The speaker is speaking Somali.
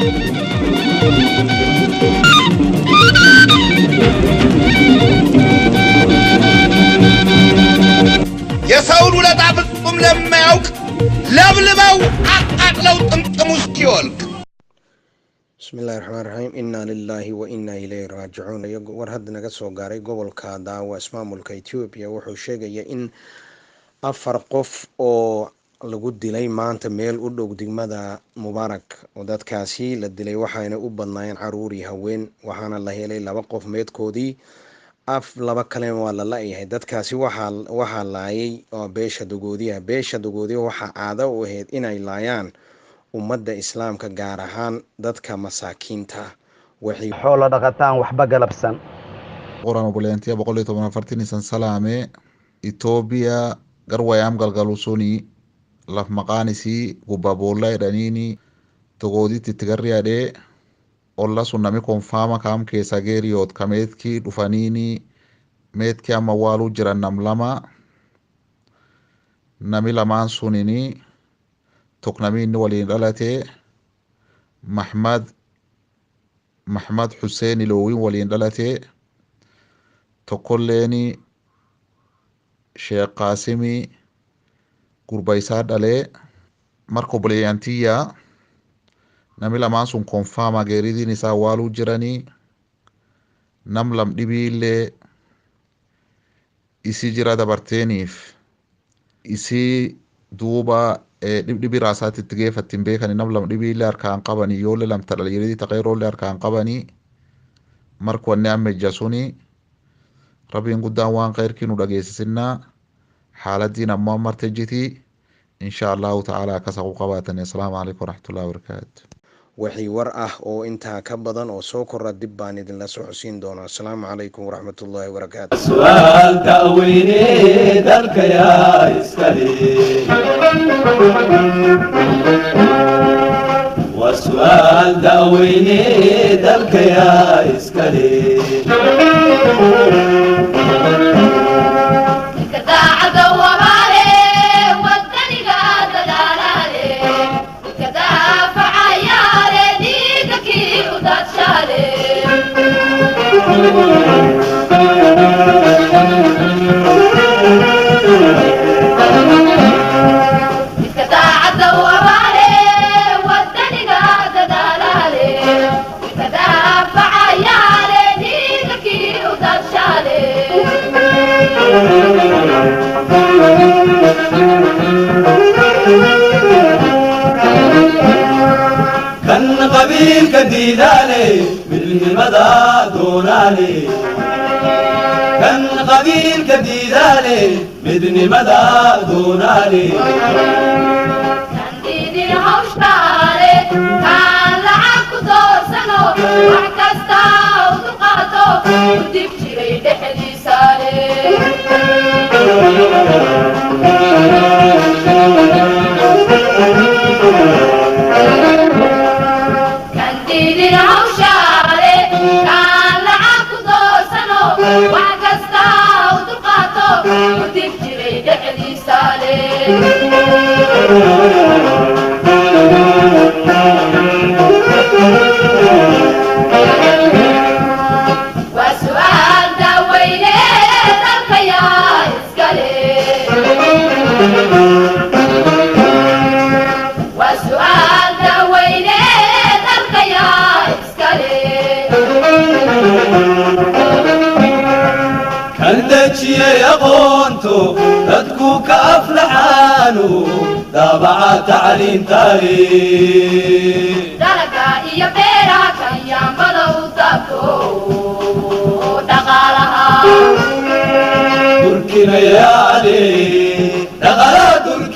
يسول ولا تعبكم لما يوك لبلبو عقلو تمسكيولك. بسم الله الرحمن الرحيم. إنا لله وإنا إليه راجعون. warhad naga soo gaaray gobolka Daawa ismaamulka Ethiopia wuxuu sheegaya in 4 qof oo lagu dilay maanta meel u dhow degmada Mubarak oo dadkaasi la dilay waxayna u badnaayeen caruur iyo haween waxaana la helay 2 qof meedkoodii 2 kale waa la laayahay. dadkaasi waxa laayay oo beesha dogoodiya waxa caado u ahayd inay laayaan ummadda islaamka gaar ahaan dadka masaakiinta waxay xoolo dhaqataan waxba galabsan qoran oboleentiya 114 salaame Ethiopia garwayam galgalusoni laf maqaanisi gubabola dhanini togooditi tigariyade olla sunami konfama kam keessa geeriyood kameedki dhufanini meedki amma waalu jiran nami lamaan sunini toknamiini waliin dhalate Mahmad Hussein Ilowin waliin dhalate tokkolleeni Sheekh Qaasimi gurbaysaa dhale marko buleeyantiya nami lamaan sun konfama geeridiin isaa waaluu jiranii nam lam dhibiillee isii jira dabarteeniif isii duuba dhibdhibi raasaatti itti geeffattiin beekani nam lam dhibiillee harkaan qabanii yoollee lamta dhaliiridii taqeeroollee harkaan qabanii marko wanni ammejja suni rabbiin guddaan waan khayrkii nu dhageessisinaa xaaladdiin ammoo martejjitii insha allahu ta'ala akkasa ku qabaatanii. assalaamu calaykum waraxmatullahi wabarakaatu. wixii war ah oo intaa ka badan oo soo korra dib baan idinla socodsiin doonaa. assalaamu calaykum waraxmatullahi wabarakaatu. su'aal ta'weyne dalka yaa iskale وسؤال داويني دلك يا إسكالي كداع دوامالي ودني قاد دلالي كدافع عيالي ديككي ودات شالي كداع دوامالي كان قبيل كديدالي بالمدى دونالي كان قبيل كديدالي بدن مدى دونالي كان ديدي هوشتالي كان لعبكو توسنو وحكستا ودقاتو وديب جري دحدي سالي كان ديدي هوشالي كان لعبكو توسنو وحكستا ودقاتو وديب جري دحدي سالي وسؤال داويني دلك يا إسكالي وسؤال داويني دلك يا إسكالي كان دجي يغونتو تدكو كأفلحانو دابع تعليم تاريخ دلقا إيا بيرا كان ينبضو تابتو دقالها تركنا يا علي دغلا تركنا